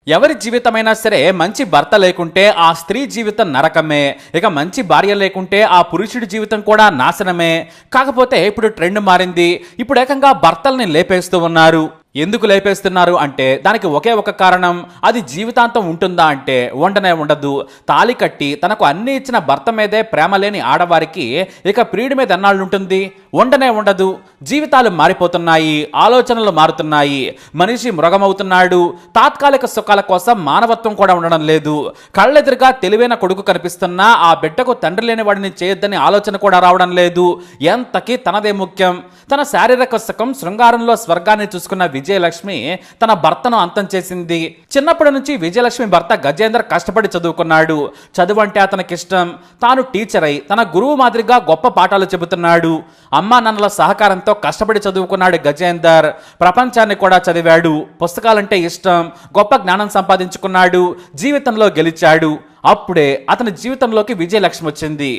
ఎవరి జీవితమైనా సరే మంచి భర్త లేకుంటే ఆ స్త్రీ జీవితం నరకమే. ఇక మంచి భార్య లేకుంటే ఆ పురుషుడి జీవితం కూడా నాశనమే. కాకపోతే ఇప్పుడు ట్రెండ్ మారింది. ఇప్పుడు ఏకంగా భర్తల్ని లేపేస్తూ ఉన్నారు. ఎందుకు లేపేస్తున్నారు అంటే దానికి ఒకే ఒక కారణం. అది జీవితాంతం ఉంటుందా అంటే ఉండనే ఉండదు. తాళి కట్టి తనకు అన్ని ఇచ్చిన భర్త మీదే ప్రేమ లేని ఆడవారికి ఇక ప్రియుడి మీద ఎన్నాళ్ళు ఉంటుంది? ఉండనే ఉండదు. జీవితాలు మారిపోతున్నాయి, ఆలోచనలు మారుతున్నాయి, మనిషి మృగమవుతున్నాడు. తాత్కాలిక సుఖాల కోసం మానవత్వం కూడా ఉండడం లేదు. కళ్ళెదురుగా తెలివైన కొడుకు కనిపిస్తున్నా ఆ బిడ్డకు తండ్రి లేని వాడిని చేయొద్దని ఆలోచన కూడా రావడం లేదు. ఎంతకీ తనదే ముఖ్యం. తన శారీరక సుఖం శృంగారంలో స్వర్గాన్ని చూసుకున్న విజయలక్ష్మి తన భర్తను అంతం చేసింది. చిన్నప్పటి నుంచి విజయలక్ష్మి భర్త గజేందర్ కష్టపడి చదువుకున్నాడు. చదువు అంటే అతనికి ఇష్టం. తాను టీచర్ అయి తన గురువు మాదిరిగా గొప్ప పాఠాలు చెబుతున్నాడు. అమ్మా నాన్నల సహకారంతో కష్టపడి చదువుకున్నాడు గజేందర్. ప్రపంచాన్ని కూడా చదివాడు. పుస్తకాలంటే ఇష్టం. గొప్ప జ్ఞానం సంపాదించుకున్నాడు. జీవితంలో గెలిచాడు. అప్పుడే అతని జీవితంలోకి విజయలక్ష్మి వచ్చింది.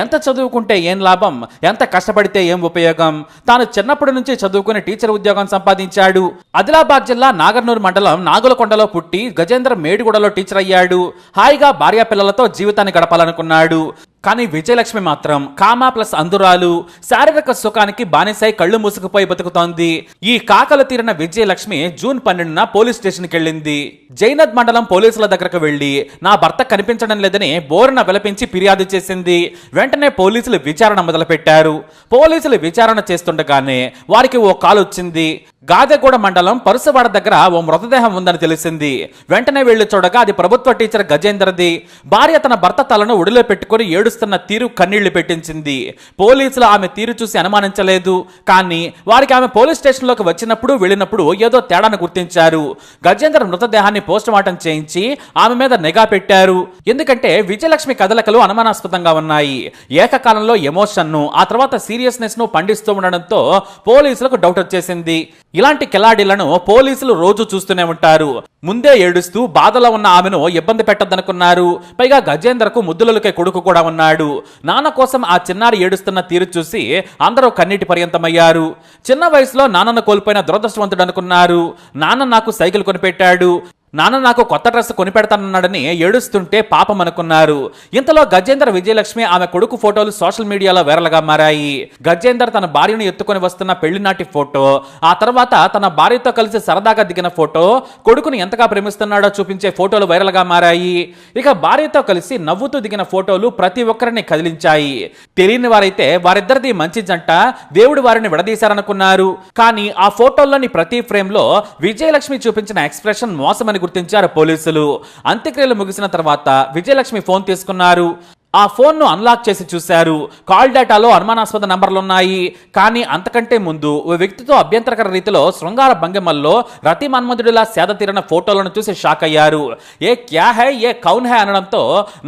ఎంత చదువుకుంటే ఏం లాభం, ఎంత కష్టపడితే ఏం ఉపయోగం. తాను చిన్నప్పటి నుంచి చదువుకుని టీచర్ ఉద్యోగం సంపాదించాడు. ఆదిలాబాద్ జిల్లా నాగర్నూర్ మండలం నాగులకొండలో పుట్టి గజేందర్ మేడిగూడలో టీచర్ అయ్యాడు. హాయిగా భార్యా పిల్లలతో జీవితాన్ని గడపాలనుకున్నాడు. కానీ విజయలక్ష్మి మాత్రం కామా ప్లస్ అందురాలు, శారీరక సుఖానికి బానిసై కళ్ళు మూసుకుపోయి బతుకుతోంది. ఈ కాకలు తీరిన విజయలక్ష్మి జూన్ 12న పోలీస్ స్టేషన్కి వెళ్ళింది. జైనద్ మండలం పోలీసుల దగ్గరకు వెళ్లి నా భర్త కనిపించడం లేదని బోరున విలపించి ఫిర్యాదు చేసింది. వెంటనే పోలీసులు విచారణ మొదలుపెట్టారు. పోలీసులు విచారణ చేస్తుండగానే వారికి ఓ కాల్ వచ్చింది. గాదెగూడ మండలం పరుసవాడ దగ్గర ఓ మృతదేహం ఉందని తెలిసింది. వెంటనే వెళ్లి చూడగా అది ప్రభుత్వ టీచర్ గజేందర్ది. భార్య తన భర్త తలను ఒడిలో పెట్టుకుని ఏడుస్తున్న తీరు కన్నీళ్లు పెట్టించింది. పోలీసులు ఆమె తీరు చూసి అనుమానించలేదు. కానీ వారికి ఆమె పోలీస్ స్టేషన్లోకి వచ్చినప్పుడు వెళ్ళినప్పుడు ఏదో తేడాను గుర్తించారు. గజేందర్ మృతదేహాన్ని పోస్ట్ మార్టం చేయించి ఆమె మీద నిఘా పెట్టారు. ఎందుకంటే విజయలక్ష్మి కదలికలు అనుమానాస్పదంగా ఉన్నాయి. ఏకకాలంలో ఎమోషన్ను ఆ తర్వాత సీరియస్నెస్ ను పండిస్తూ ఉండడంతో పోలీసులకు డౌట్ వచ్చేసింది. ఇలాంటి కిలాడీలను పోలీసులు రోజు చూస్తూనే ఉంటారు. ముందే ఏడుస్తూ బాధలో ఉన్న ఆమెను ఇబ్బంది పెట్టద్దనుకున్నారు. పైగా గజేందర్కు ముద్దులకే కొడుకు కూడా ఉన్నాడు. నాన్న కోసం ఆ చిన్నారి ఏడుస్తున్న తీరు చూసి అందరూ కన్నీటి పర్యంతమయ్యారు. చిన్న వయసులో నాన్నను కోల్పోయిన దురదృష్టవంతుడు అనుకున్నారు. నాన్న నాకు సైకిల్ కొనిపెట్టాడు, నాన్న నాకు కొత్త డ్రెస్ కొనిపెడతానన్నాడని ఏడుస్తుంటే పాపం అనుకున్నారు. ఇంతలో గజేందర్ విజయలక్ష్మి ఆమె కొడుకు ఫోటోలు సోషల్ మీడియాలో వైరల్ గా మారాయి. గజేందర్ తన భార్యను ఎత్తుకొని వస్తున్న పెళ్లినాటి ఫోటో, ఆ తర్వాత తన భార్యతో కలిసి సరదాగా దిగిన ఫోటో, కొడుకును ఎంతగా ప్రేమిస్తున్నాడో చూపించే ఫోటోలు వైరల్ గా మారాయి. ఇక భార్యతో కలిసి నవ్వుతూ దిగిన ఫోటోలు ప్రతి ఒక్కరిని కదిలించాయి. తెలియని వారైతే వారిద్దరిది మంచి జంట, దేవుడు వారిని విడదీశారనుకున్నారు. కానీ ఆ ఫోటోల్లోని ప్రతి ఫ్రేమ్ లో విజయలక్ష్మి చూపించిన ఎక్స్ప్రెషన్ మోసమని గుర్తించారు పోలీసులు. అంత్యక్రియలు ముగిసిన తర్వాత విజయలక్ష్మి ఫోన్ తీసుకున్నారు. ఆ ఫోన్ ను అన్లాక్ చేసి చూశారు. కాల్ డేటాలో అనుమానాస్పద నంబర్లున్నాయి. కానీ అంతకంటే ముందు ఓ వ్యక్తితో అభ్యంతరకర రీతిలో శృంగార భంగిమల్లో రతి మన్మధుడిలా సేద తీరిన ఫోటోలను చూసి షాక్ అయ్యారు. ఏ క్యా హై ఏ కౌన్ హై అనడంతో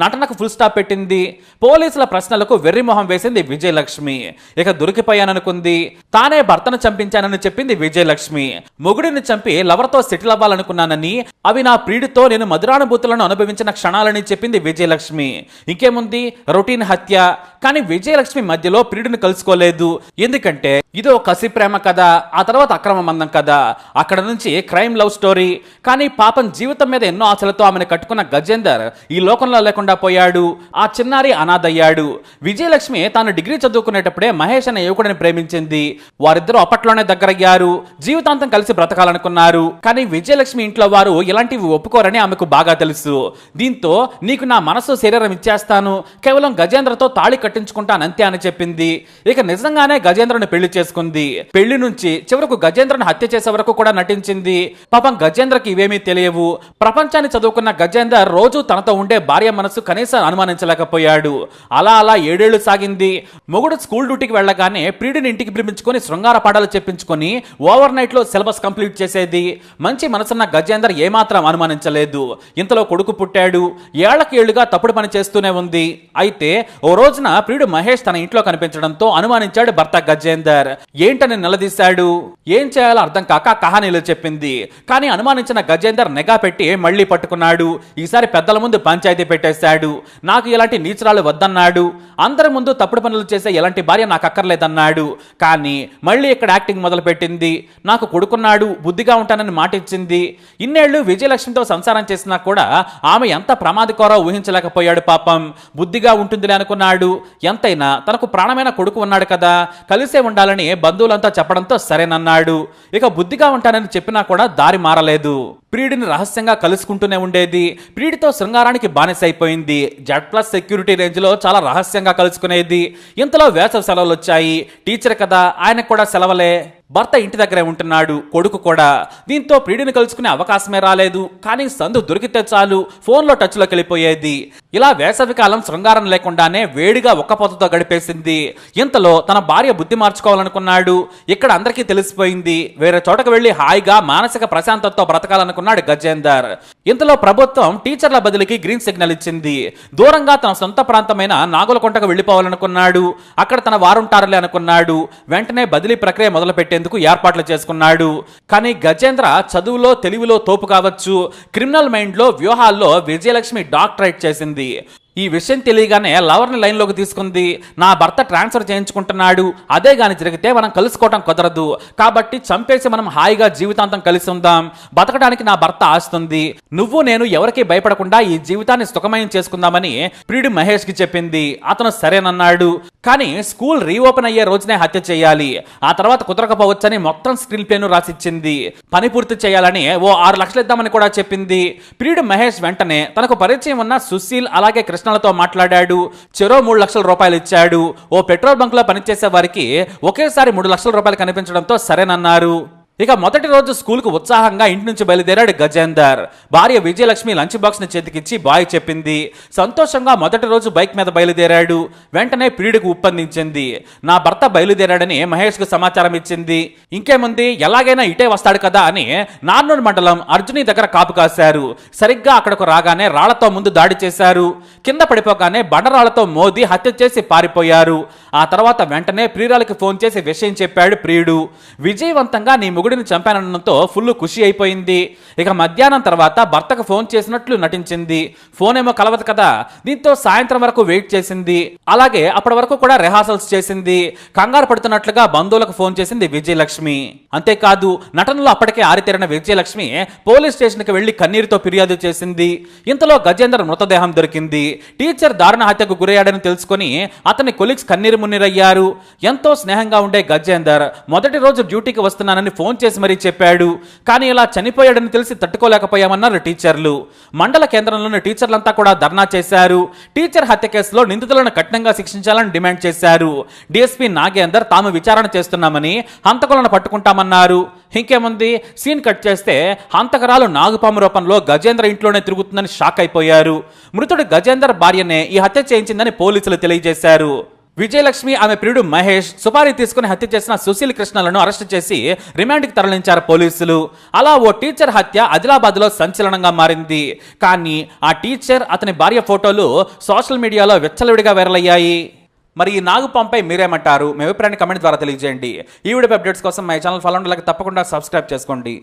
నటనకు ఫుల్ స్టాప్ పెట్టింది. పోలీసుల ప్రశ్నలకు వెర్రిమొహం వేసింది విజయలక్ష్మి. ఇక దొరికిపోయాననుకుంది. తానే భర్తను చంపించానని చెప్పింది విజయలక్ష్మి. మొగుడిని చంపి లవర్తో సెటిల్ అవ్వాలనుకున్నానని, అవి నా ప్రియుడితో నేను మధురానుభూతులను అనుభవించిన క్షణాలని చెప్పింది విజయలక్ష్మి. ఇంకేముంది, రొటీన్ హత్య. కానీ విజయలక్ష్మి మధ్యలో ప్రియుడిని కలుసుకోలేదు. ఎందుకంటే ఇదో కసి ప్రేమ కథ, ఆ తర్వాత అక్రమ బంధం కథ, అక్కడ నుంచి క్రైమ్ లవ్ స్టోరీ. కానీ పాపం జీవితం మీద ఎన్నో ఆశలతో ఆమెను కట్టుకున్న గజేందర్ ఈ లోకంలో లేకుండా పోయాడు. ఆ చిన్నారి అనాథయ్యాడు. విజయలక్ష్మి తాను డిగ్రీ చదువుకునేటప్పుడే మహేష్ అనే యువకుడిని ప్రేమించింది. వారిద్దరూ అప్పట్లోనే దగ్గరయ్యారు. జీవితాంతం కలిసి బ్రతకాలనుకున్నారు. కానీ విజయలక్ష్మి ఇంట్లో వారు ఇలాంటివి ఒప్పుకోరని ఆమెకు బాగా తెలుసు. దీంతో నీకు నా మనసు శరీరం ఇచ్చేస్తాను, కేవలం గజేంద్రతో తాళి కట్టించుకుంటానంతే అని చెప్పింది. ఇక నిజంగానే గజేంద్రను పెళ్లి చేసుకుంది. పెళ్లి నుంచి చివరకు గజేంద్రను హత్య చేసే వరకు కూడా నటించింది. పాపం గజేంద్రకి ఇవేమీ తెలియవు. ప్రపంచాన్ని చదువుకున్న గజేందర్ రోజు తనతో ఉండే భార్య మనసు కనీసం అనుమానించలేకపోయాడు. అలా అలా 7 ఏళ్లు సాగింది. మొగుడు స్కూల్ డ్యూటీకి వెళ్ళగానే ప్రియుడిని ఇంటికి పిలిపించుకొని శృంగార పాఠాలు చెప్పించుకొని ఓవర్ నైట్ లో సిలబస్ కంప్లీట్ చేసేది. మంచి మనసున్న గజేందర్ ఏమాత్రం అనుమానించలేదు. ఇంతలో కొడుకు పుట్టాడు. ఏళ్లకి ఏళ్లుగా తప్పుడు పని చేస్తూనే ఉంది. అయితే ఓ రోజున ప్రియుడు మహేష్ తన ఇంట్లో కనిపించడంతో అనుమానించాడు భర్త గజేందర్. ఏంటని నిలదీశాడు. ఏం చేయాలో అర్థం కాక కహానీలు చెప్పింది. కానీ అనుమానించిన గజేందర్ నిఘా పెట్టి మళ్లీ పట్టుకున్నాడు. ఈసారి పెద్దల ముందు పంచాయతీ పెట్టేశాడు. నాకు ఇలాంటి నీచరాలు వద్దన్నాడు. అందరి ముందు తప్పుడు పనులు చేసే ఎలాంటి భార్య నాకు అక్కర్లేదన్నాడు. కానీ మళ్ళీ ఇక్కడ యాక్టింగ్ మొదలు పెట్టింది. నాకు కొడుకున్నాడు, బుద్ధిగా ఉంటానని మాట ఇచ్చింది. ఇన్నేళ్లు విజయలక్ష్మితో సంసారం చేసినా కూడా ఆమె ఎంత ప్రమాదకరో ఊహించలేకపోయాడు. పాపం బుద్ధిగా ఉంటుందిలే అనుకున్నాడు. ఎంతైనా తనకు ప్రాణమైన కొడుకు ఉన్నాడు కదా, కలిసే ఉండాలని బంధువులంతా చెప్పడంతో సరేనన్నాడు. ఇక బుద్ధిగా ఉంటానని చెప్పినా కూడా దారి మారలేదు. ప్రియుడిని రహస్యంగా కలుసుకుంటూనే ఉండేది. ప్రియుడితో శృంగారానికి బానిసైపోయింది. Z+ సెక్యూరిటీ రేంజ్ లో చాలా రహస్యంగా కలుసుకునేది. ఇంతలో వేసవి సెలవులు వచ్చాయి. టీచర్ కదా, ఆయనకు కూడా సెలవులే. భర్త ఇంటి దగ్గరే ఉంటున్నాడు, కొడుకు కూడా. దీంతో ప్రియుడిని కలుసుకునే అవకాశమే రాలేదు. కానీ సందు దొరికితే చాలు ఫోన్లో టచ్లోకి వెళ్ళిపోయేది. ఇలా వేసవికాలం శృంగారం లేకుండానే వేడిగా ఒక్కపోతతో గడిపేసింది. ఇంతలో తన భార్య బుద్ధి మార్చుకోవాలనుకున్నాడు. ఇక్కడ అందరికీ తెలిసిపోయింది. వేరే చోటకు వెళ్లి హాయిగా మానసిక ప్రశాంతతతో బ్రతకాలనుకున్నాడు గజేందర్. ఇంతలో ప్రభుత్వం టీచర్ల బదిలీకి గ్రీన్ సిగ్నల్ ఇచ్చింది. దూరంగా తన సొంత ప్రాంతమైన నాగులకొండకు వెళ్లిపోవాలనుకున్నాడు. అక్కడ తన వారుంటారులే అనుకున్నాడు. వెంటనే బదిలీ ప్రక్రియ మొదలుపెట్టి ఏర్పాట్లు చేసుకున్నాడు. కానీ గజేంద్ర చదువులో తెలివిలో తోపు కావచ్చు, క్రిమినల్ మైండ్ లో వ్యూహాల్లో విజయలక్ష్మి డాక్టరేట్ చేసింది. ఈ విషయం తెలియగానే లవర్ని లైన్లోకి తీసుకుంది. నా భర్త ట్రాన్స్ఫర్ చేయించుకుంటున్నాడు, అదే గాని జరిగితే మనం కలుసుకోవటం కుదరదు. కాబట్టి చంపేసి మనం హాయిగా జీవితాంతం కలిసి ఉందాం. బతకడానికి నా భర్త ఆస్తుంది. నువ్వు నేను ఎవరికి భయపడకుండా ఈ జీవితాన్ని సుఖమయం చేసుకుందామని ప్రియుడు మహేష్ కి చెప్పింది. అతను సరేనన్నాడు. కానీ స్కూల్ రీఓపెన్ అయ్యే రోజునే హత్య చేయాలి. ఆ తర్వాత కుదరకపోవచ్చని మొత్తం స్క్రీన్ ప్లేను రాసిచ్చింది. పని పూర్తి చేయాలని ఓ 6 లక్షలు ఇద్దామని కూడా చెప్పింది. ప్రియుడు మహేష్ వెంటనే తనకు పరిచయం ఉన్న సుశీల్ అలాగే కృష్ణలతో మాట్లాడాడు. చెరో 3 లక్షల రూపాయలు ఇచ్చాడు. ఓ పెట్రోల్ బంక్ లో పనిచేసే వారికి ఒకేసారి 3 లక్షల రూపాయలు కనిపించడంతో సరేనన్నారు. ఇక మొదటి రోజు స్కూల్కు ఉత్సాహంగా ఇంటి నుంచి బయలుదేరాడు గజేందర్. భార్య విజయలక్ష్మి లంచ్ బాక్స్ ని చేతికిచ్చి బాయ్ చెప్పింది. సంతోషంగా మొదటి రోజు బైక్ మీద బయలుదేరాడు. వెంటనే ప్రియుడికి ఉప్పందించింది. నా భర్త బయలుదేరాడని మహేష్ కు సమాచారం ఇచ్చింది. ఇంకేముంది, ఎలాగైనా ఇటే వస్తాడు కదా అని నార్నూర్ మండలం అర్జుని దగ్గర కాపు కాశారు. సరిగ్గా అక్కడకు రాగానే రాళ్లతో ముందు దాడి చేశారు. కింద పడిపోగానే బండరాళ్లతో మోది హత్య చేసి పారిపోయారు. ఆ తర్వాత వెంటనే ప్రియురాలకి ఫోన్ చేసి విషయం చెప్పాడు ప్రియుడు. విజయవంతంగా నీ మొగుడిని చంపానడంతో ఫుల్ ఖుషి అయిపోయింది. ఇక మధ్యాహ్నం తర్వాత భర్తకు ఫోన్ చేసినట్లు నటించింది. ఫోన్ ఏమో కలవదు కదా, దీంతో సాయంత్రం వరకు వెయిట్ చేసింది. అలాగే అప్పటి వరకు కూడా రిహార్సల్స్ చేసింది. కంగారు పడుతున్నట్లుగా బంధువులకు ఫోన్ చేసింది విజయలక్ష్మి. అంతేకాదు, నటనలో అప్పటికే ఆరితేరిన విజయలక్ష్మి పోలీస్ స్టేషన్ కి వెళ్లి కన్నీరుతో ఫిర్యాదు చేసింది. ఇంతలో గజేందర్ మృతదేహం దొరికింది. టీచర్ దారుణ హత్యకు గురయ్యాడని తెలుసుకుని అతని కొలీగ్స్ కన్నీరు మున్నీరయ్యారు. ఎంతో స్నేహంగా ఉండే గజేందర్ మొదటి రోజు డ్యూటీకి వస్తున్నానని ఫోన్ చేసి మరీ చెప్పాడు. కానీ ఇలా చనిపోయాడని తెలిసి తట్టుకోలేకపోయామన్నారు టీచర్లు. మండల కేంద్రంలోని టీచర్లంతా కూడా ధర్నా చేశారు. టీచర్ హత్య కేసులో నిందితులను కఠినంగా శిక్షించాలని డిమాండ్ చేశారు. డీఎస్పీ నాగేందర్ తాము విచారణ చేస్తున్నామని, హంతకులను పట్టుకుంటామన్నారు. ఇంకేముంది, సీన్ కట్ చేస్తే హంతకరాలు నాగుపాము రూపంలో గజేంద్ర ఇంట్లోనే తిరుగుతుందని షాక్ అయిపోయారు. మృతుడు గజేందర్ భార్యనే ఈ హత్య చేయించిందని పోలీసులు తెలియజేశారు. విజయలక్ష్మి, ఆమె ప్రియుడు మహేష్ సుపారీ తీసుకుని హత్య చేసిన సుశీల్ కృష్ణలను అరెస్ట్ చేసి రిమాండ్కి తరలించారు పోలీసులు. అలా ఓ టీచర్ హత్య ఆదిలాబాద్లో సంచలనంగా మారింది. కానీ ఆ టీచర్, అతని భార్య ఫోటోలు సోషల్ మీడియాలో విచ్చలవిడిగా వైరల్ అయ్యాయి. మరి ఈ నాగుపాంపై మీరేమంటారు? మీ అభిప్రాయాన్ని కమెంట్ ద్వారా తెలియజేయండి. ఈ వీడియో అప్డేట్స్ కోసం మా ఛానల్ ఫాలో అవ్వడానికి తప్పకుండా సబ్స్క్రైబ్ చేసుకోండి.